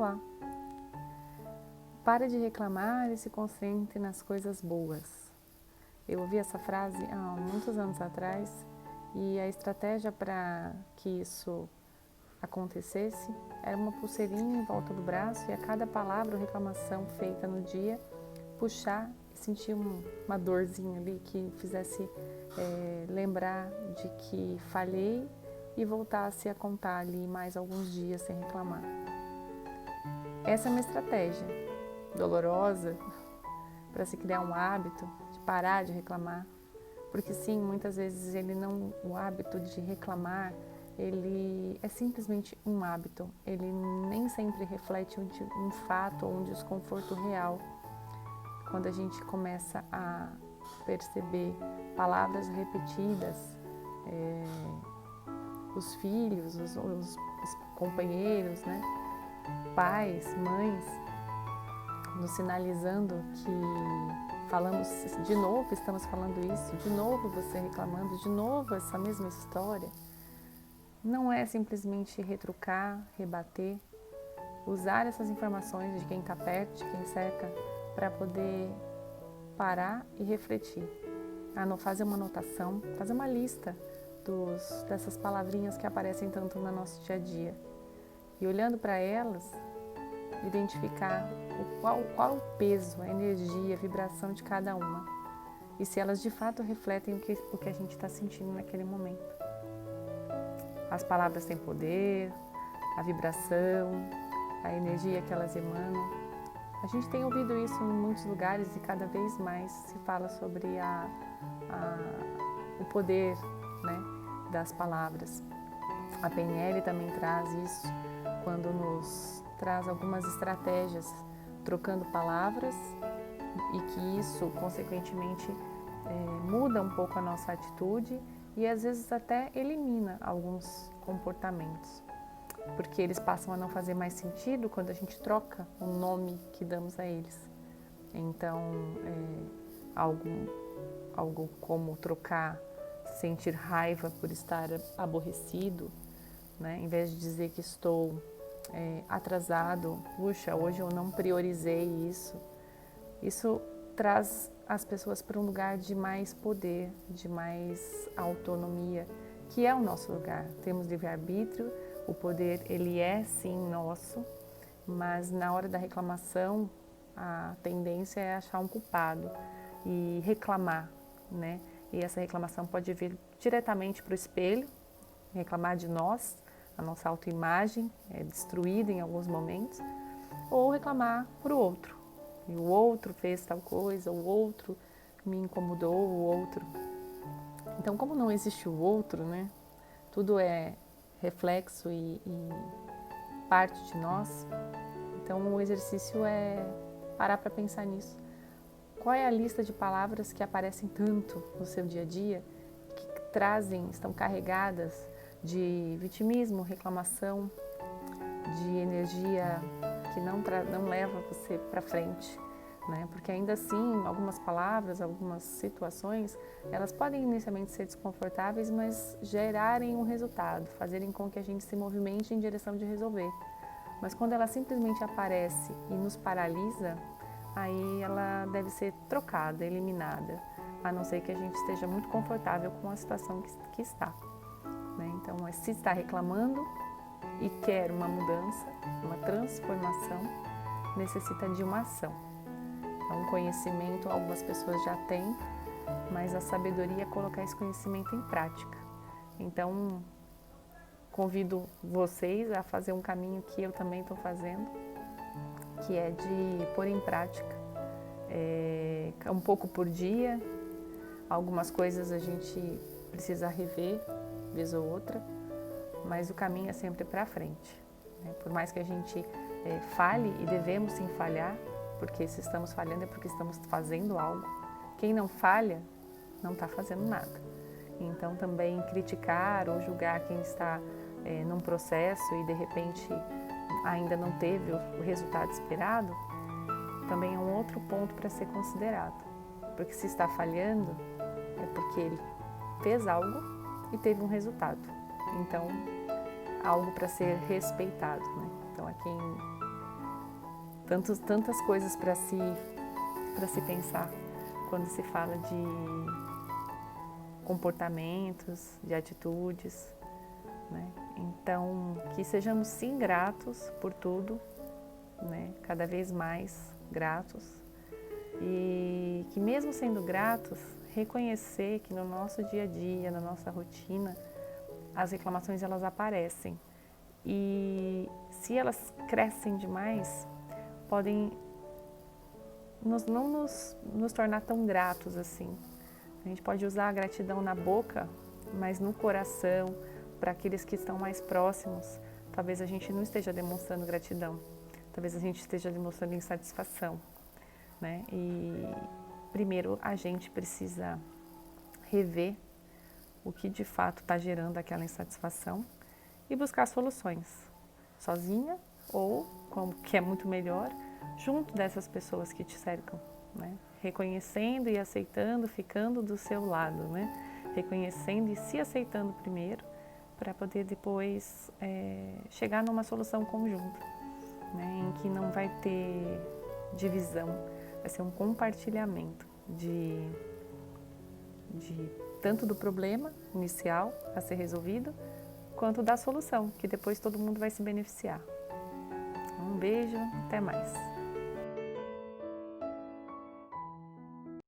renovar. Pare de reclamar e se concentre nas coisas boas. Eu ouvi essa frase há muitos anos atrás e a estratégia para que isso acontecesse era uma pulseirinha em volta do braço e a cada palavra ou reclamação feita no dia, puxar e sentir uma dorzinha ali que fizesse lembrar de que falhei e voltasse a contar ali mais alguns dias sem reclamar. Essa é uma estratégia dolorosa para se criar um hábito de parar de reclamar, porque sim, muitas vezes o hábito de reclamar, ele é simplesmente um hábito, ele nem sempre reflete um fato ou um desconforto real. Quando a gente começa a perceber palavras repetidas, os filhos, os companheiros, né? Pais, mães, nos sinalizando que falamos de novo, estamos falando isso, de novo você reclamando, de novo essa mesma história. Não é simplesmente retrucar, rebater, usar essas informações de quem está perto, de quem cerca, para poder parar e refletir. Fazer uma anotação, fazer uma lista dessas palavrinhas que aparecem tanto no nosso dia a dia. E olhando para elas, identificar qual o peso, a energia, a vibração de cada uma. E se elas de fato refletem o que a gente está sentindo naquele momento. As palavras têm poder, a vibração, a energia que elas emanam. A gente tem ouvido isso em muitos lugares e cada vez mais se fala sobre o poder, né, das palavras. A PNL também traz isso quando nos traz algumas estratégias trocando palavras e que isso, consequentemente, muda um pouco a nossa atitude e às vezes até elimina alguns comportamentos, porque eles passam a não fazer mais sentido quando a gente troca o nome que damos a eles. Então, algo como trocar, sentir raiva por estar aborrecido, né? Em vez de dizer que estou atrasado, puxa, hoje eu não priorizei isso. Isso traz as pessoas para um lugar de mais poder, de mais autonomia, que é o nosso lugar. Temos livre-arbítrio, o poder ele é sim nosso, mas na hora da reclamação a tendência é achar um culpado e reclamar, né? E essa reclamação pode vir diretamente para o espelho, reclamar de nós, a nossa autoimagem é destruída em alguns momentos, ou reclamar para o outro. E o outro fez tal coisa, o outro me incomodou, o outro. Então, como não existe o outro, né? Tudo é reflexo e parte de nós. Então, o exercício é parar para pensar nisso. Qual é a lista de palavras que aparecem tanto no seu dia a dia, que estão carregadas de vitimismo, reclamação, de energia que não leva você para frente, né? Porque ainda assim, algumas palavras, algumas situações, elas podem inicialmente ser desconfortáveis, mas gerarem um resultado, fazerem com que a gente se movimente em direção de resolver. Mas quando ela simplesmente aparece e nos paralisa, aí ela deve ser trocada, eliminada, a não ser que a gente esteja muito confortável com a situação que está. Né? Então, se está reclamando e quer uma mudança, uma transformação, necessita de uma ação. Então, conhecimento algumas pessoas já têm, mas a sabedoria é colocar esse conhecimento em prática. Então, convido vocês a fazer um caminho que eu também estou fazendo, que é de pôr em prática um pouco por dia. Algumas coisas a gente precisa rever, vez ou outra, mas o caminho é sempre para frente. Né? Por mais que a gente falhe, e devemos sim falhar, porque se estamos falhando é porque estamos fazendo algo. Quem não falha, não está fazendo nada. Então também criticar ou julgar quem está num processo e de repente ainda não teve o resultado esperado, também é um outro ponto para ser considerado. Porque se está falhando, é porque ele fez algo e teve um resultado. Então, algo para ser respeitado, né? Então, a quem tantas coisas para se pensar quando se fala de comportamentos, de atitudes, né? Então, que sejamos sim gratos por tudo, né? Cada vez mais gratos, e que mesmo sendo gratos, reconhecer que no nosso dia a dia, na nossa rotina, as reclamações elas aparecem, e se elas crescem demais, podem não nos tornar tão gratos assim. A gente pode usar a gratidão na boca, mas no coração, para aqueles que estão mais próximos, talvez a gente não esteja demonstrando gratidão, talvez a gente esteja demonstrando insatisfação, né? E primeiro a gente precisa rever o que de fato está gerando aquela insatisfação e buscar soluções, sozinha ou, como que é muito melhor, junto dessas pessoas que te cercam, né? Reconhecendo e aceitando, ficando do seu lado, né? Reconhecendo e se aceitando primeiro, para poder depois chegar numa solução conjunta, né? Em que não vai ter divisão, vai ser um compartilhamento de tanto do problema inicial a ser resolvido, quanto da solução, que depois todo mundo vai se beneficiar. Um beijo, até mais.